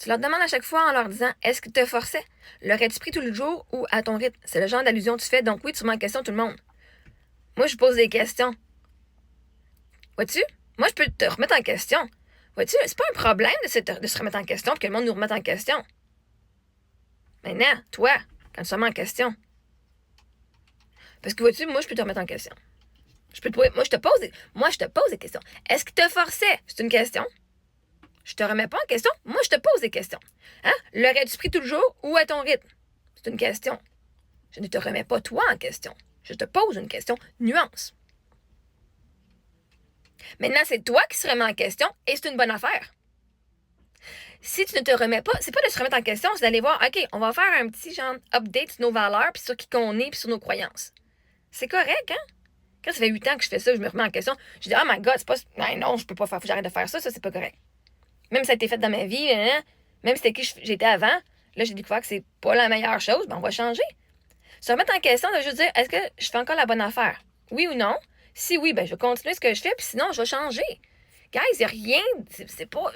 Tu leur demandes à chaque fois en leur disant « Est-ce que tu te forçais? L'aurais-tu pris tout le jour ou à ton rythme? » C'est le genre d'allusion que tu fais, donc oui, tu remets en question tout le monde. Moi, je pose des questions. Vois-tu? Moi, je peux te remettre en question. Vois-tu? C'est pas un problème de se remettre en question et que le monde nous remette en question. Maintenant, toi, quand tu te remets en question. Parce que vois-tu, moi, je peux te remettre en question. Moi, je te pose des questions. Est-ce que tu te forçais? C'est une question. Je te remets pas en question. Moi, je te pose des questions. Hein? L'aurais-tu pris tout le jour ou à ton rythme? C'est une question. Je ne te remets pas toi en question. Je te pose une question. Nuance. Maintenant, c'est toi qui se remets en question et c'est une bonne affaire. Si tu ne te remets pas, c'est pas de se remettre en question, c'est d'aller voir, OK, on va faire un petit genre update sur nos valeurs, puis sur qui qu'on est, puis sur nos croyances. C'est correct, hein? Quand ça fait 8 ans que je fais ça, je me remets en question. Je dis, oh my God, c'est pas. Non, je peux pas faire, faut que j'arrête de faire ça, c'est pas correct. Même si ça a été fait dans ma vie, hein? Même si c'était qui j'étais avant, là, j'ai découvert que c'est pas la meilleure chose, ben on va changer. Se remettre en question, de juste dire, est-ce que je fais encore la bonne affaire? Oui ou non? Si oui, ben je vais continuer ce que je fais, puis sinon, je vais changer. Guys, il n'y a rien, c'est pas.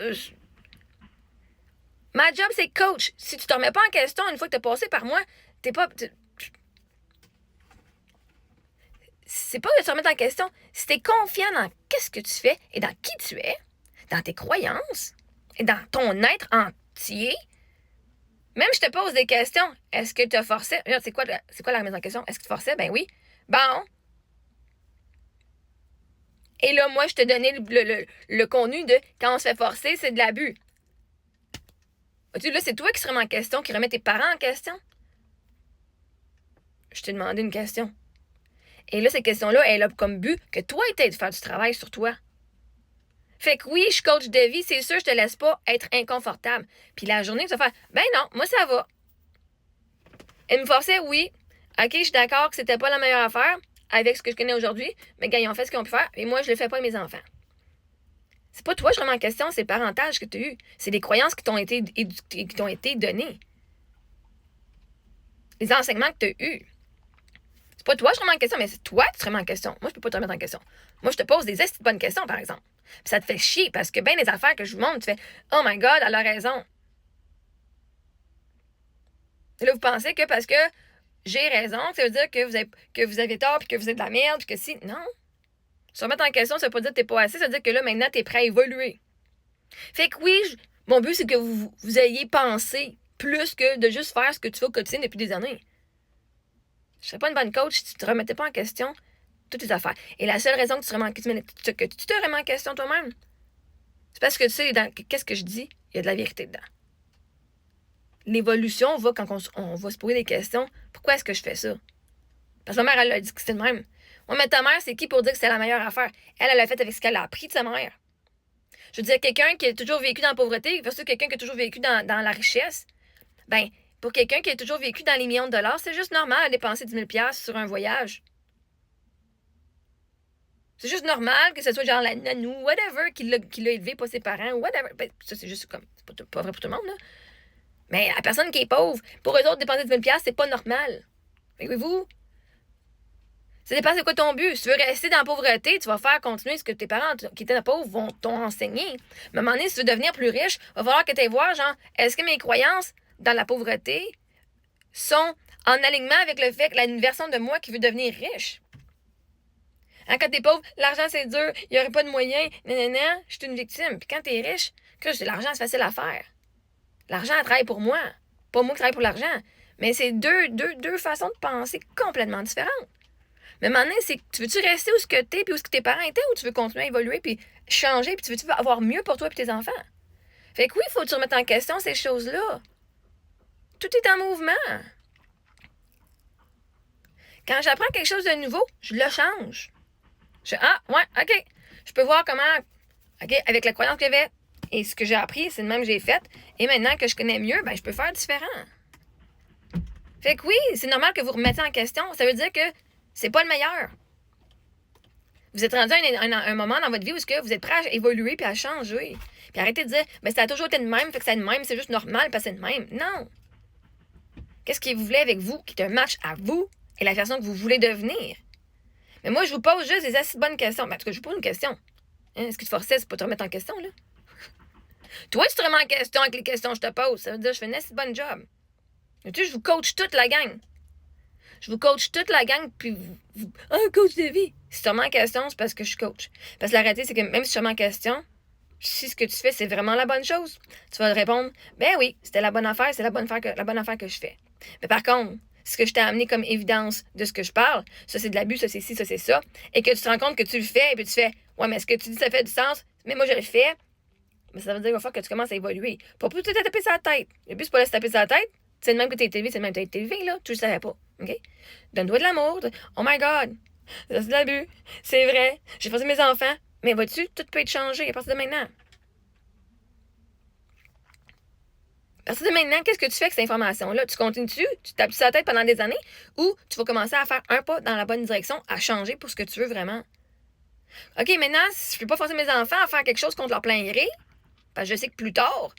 Ma job, c'est coach. Si tu te remets pas en question une fois que tu as passé par moi, t'es pas. C'est pas de se remettre en question. Si tu es confiant dans qu'est-ce que tu fais et dans qui tu es, dans tes croyances et dans ton être entier, même je te pose des questions. Est-ce que tu as forcé? C'est quoi la remise en question? Est-ce que tu forçais? Ben oui. Bon. Et là, moi, je te donnais le contenu de quand on se fait forcer, c'est de l'abus. Là, c'est toi qui se remet en question, qui remet tes parents en question. Je t'ai demandé une question. Et là, cette question-là, elle a comme but que toi, tu aies de faire du travail sur toi. Fait que oui, je suis coach de vie, c'est sûr, je te laisse pas être inconfortable. Puis la journée, tu vas faire, ben non, moi, ça va. Elle me forçait, oui. OK, je suis d'accord que c'était pas la meilleure affaire avec ce que je connais aujourd'hui, mais gars, ils ont fait ce qu'ils ont pu faire, et moi, je le fais pas à mes enfants. C'est pas toi, je remets en question, c'est le parentage que tu as eu. C'est des croyances qui t'ont été données. Les enseignements que tu as eus. C'est pas toi, je remets en question, mais c'est toi qui te remets en question. Moi, je peux pas te remettre en question. Moi, je te pose des bonnes questions, par exemple. Puis ça te fait chier parce que ben les affaires que je vous montre, tu fais oh my God, elle a raison. Et là, vous pensez que parce que j'ai raison, ça veut dire que vous avez tort, puis que vous êtes de la merde, puis que si. Non. Se remettre en question, ça veut pas dire que t'es pas assez, ça veut dire que là, maintenant, t'es prêt à évoluer. Fait que oui, mon but, c'est que vous ayez pensé plus que de juste faire ce que tu fais au quotidien depuis des années. Je serais pas une bonne coach si tu te remettais pas en question toutes tes affaires. Et la seule raison que tu te remets en question toi-même, c'est parce que tu sais, qu'est-ce que je dis? Il y a de la vérité dedans. L'évolution va quand on va se poser des questions. Pourquoi est-ce que je fais ça? Parce que ma mère, elle a dit que c'était le même. Moi, mais ta mère, c'est qui pour dire que c'est la meilleure affaire? Elle l'a fait avec ce qu'elle a appris de sa mère. Je veux dire, quelqu'un qui a toujours vécu dans la pauvreté versus quelqu'un qui a toujours vécu dans la richesse, ben, pour quelqu'un qui a toujours vécu dans les millions de dollars, c'est juste normal de dépenser 10 000 $ sur un voyage. C'est juste normal que ce soit genre la nanou, whatever, qui l'a élevé, pas ses parents, whatever. Ben, ça, c'est juste comme. C'est pas vrai pour tout le monde, là. Mais la personne qui est pauvre, pour eux autres, dépenser 10 000 $, c'est pas normal. Voyez-vous? Ça dépend c'est quoi ton but. Si tu veux rester dans la pauvreté, tu vas faire continuer ce que tes parents qui étaient pauvres t'ont enseigné. Mais à un moment donné, si tu veux devenir plus riche, il va falloir que tu ailles voir, genre, est-ce que mes croyances dans la pauvreté sont en alignement avec le fait que une version de moi qui veut devenir riche? Hein, quand t'es pauvre, l'argent c'est dur, il n'y aurait pas de moyens, nanana, je suis une victime. Puis quand t'es riche, l'argent c'est facile à faire. L'argent travaille pour moi. Pas moi qui travaille pour l'argent. Mais c'est deux façons de penser complètement différentes. Mais maintenant, c'est tu veux-tu rester où ce que t'es puis où ce que tes parents étaient ou tu veux continuer à évoluer puis changer puis tu veux-tu avoir mieux pour toi et tes enfants? Fait que oui, il faut que tu remettes en question ces choses-là. Tout est en mouvement. Quand j'apprends quelque chose de nouveau, je le change. OK. Je peux voir comment, OK, avec la croyance que j'avais et ce que j'ai appris, c'est le même que j'ai fait. Et maintenant que je connais mieux, ben je peux faire différent. Fait que oui, c'est normal que vous remettez en question. Ça veut dire que c'est pas le meilleur. Vous êtes rendu à un moment dans votre vie où vous êtes prêt à évoluer puis à changer. Puis arrêtez de dire, ça a toujours été de même, fait que c'est de même, c'est juste normal parce que c'est de même. Non. Qu'est-ce que vous voulez avec vous, qui est un match à vous et la personne que vous voulez devenir? Mais moi, je vous pose juste des assez bonnes questions. En tout cas, je vous pose une question. Est-ce que tu forçais, c'est pas te remettre en question, là? Toi, si tu te remets en question avec les questions que je te pose, ça veut dire que je fais une assez bonne job. Tu sais, je vous coach toute la gang. Je vous coach toute la gang, puis coach de vie. Si tu te remets en question, c'est parce que je suis coach. Parce que la réalité, c'est que même si tu te remets en question, si ce que tu fais, c'est vraiment la bonne chose, tu vas te répondre, ben oui, c'était la bonne affaire, c'est la bonne affaire que je fais. Mais par contre, ce que je t'ai amené comme évidence de ce que je parle, ça c'est de l'abus, ça c'est ci, ça c'est ça, et que tu te rends compte que tu le fais, et puis tu fais, ouais, mais ce que tu dis, ça fait du sens, mais moi je le fais, mais ça veut dire qu'il va falloir que tu commences à évoluer. Pas plus te taper sur la tête. Le but, c'est pas de se taper sur la tête, c'est le même que tu es élevé, c'est le même que tu as été élevé, là, tu le savais pas. OK? Donne-toi de l'amour. Oh my God, ça c'est de l'abus, c'est vrai, j'ai forcé mes enfants, mais vois-tu, tout peut être changé à partir de maintenant. À partir de maintenant, qu'est-ce que tu fais avec cette information-là? Tu continues-tu? Tu tapes sur la tête pendant des années? Ou tu vas commencer à faire un pas dans la bonne direction, à changer pour ce que tu veux vraiment? OK, maintenant, si je ne peux pas forcer mes enfants à faire quelque chose contre leur plein gré, parce que je sais que plus tard,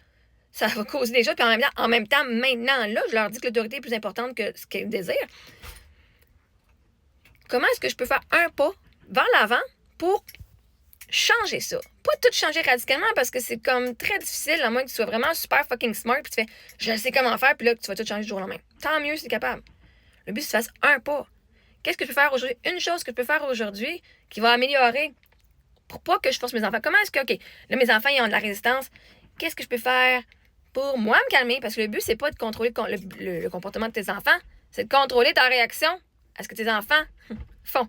ça va causer des choses, puis en même temps, maintenant, là, je leur dis que l'autorité est plus importante que ce qu'ils désirent. Comment est-ce que je peux faire un pas vers l'avant pour changer ça? Pas tout changer radicalement parce que c'est comme très difficile, à moins que tu sois vraiment super fucking smart, puis tu fais, je sais comment faire, puis là, tu vas tout changer du jour au lendemain. Tant mieux si tu es capable. Le but, c'est que tu fasses un pas. Qu'est-ce que je peux faire aujourd'hui? Une chose que je peux faire aujourd'hui qui va améliorer pour pas que je force mes enfants. Comment est-ce que, OK, là, mes enfants, ils ont de la résistance. Qu'est-ce que je peux faire pour moi me calmer? Parce que le but, c'est pas de contrôler le comportement de tes enfants, c'est de contrôler ta réaction à ce que tes enfants font.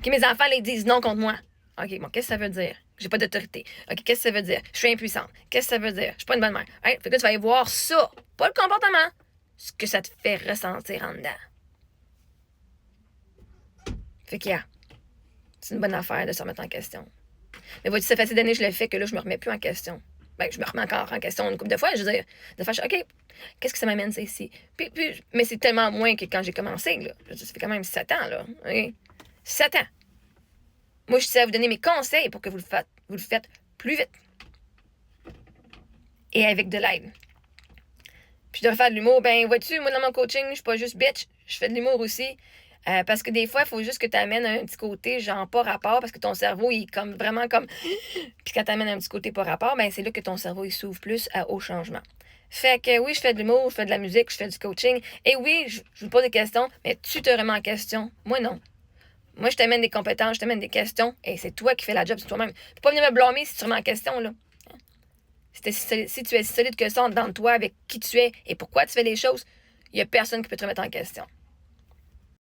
Que mes enfants les disent non contre moi. OK, bon, qu'est-ce que ça veut dire? J'ai pas d'autorité. OK, qu'est-ce que ça veut dire? Je suis impuissante. Qu'est-ce que ça veut dire? Je suis pas une bonne mère. Fait que tu vas aller voir ça, pas le comportement, ce que ça te fait ressentir en dedans. Fait qu'il y a. C'est une bonne affaire de se remettre en question. Mais vois-tu, ça fait ces années que je le fais que là, je me remets plus en question. Ben, je me remets encore en question une couple de fois. Je veux dire, des fois, je suis OK, qu'est-ce que ça m'amène, ça ici? Mais c'est tellement moins que quand j'ai commencé, là. Ça fait quand même 7 ans, là. Okay? 7 ans. Moi, je sais à vous donner mes conseils pour que vous le faites plus vite. Et avec de l'aide. Puis je devrais faire de l'humour. Ben, vois-tu, moi, dans mon coaching, je suis pas juste bitch. Je fais de l'humour aussi. Parce que des fois, il faut juste que tu amènes un petit côté, genre, pas rapport, parce que ton cerveau, il est comme vraiment comme. Puis quand tu amènes un petit côté pas rapport, ben, c'est là que ton cerveau, il s'ouvre plus au changement. Fait que oui, je fais de l'humour, je fais de la musique, je fais du coaching. Et oui, je vous pose des questions, mais tu te remets en question. Moi, non. Moi, je t'amène des compétences, je t'amène des questions, et c'est toi qui fais la job, c'est toi-même. Tu peux pas venir me blâmer si tu remets en question, là. Si tu es si solide que ça dans toi, avec qui tu es et pourquoi tu fais les choses, il n'y a personne qui peut te remettre en question.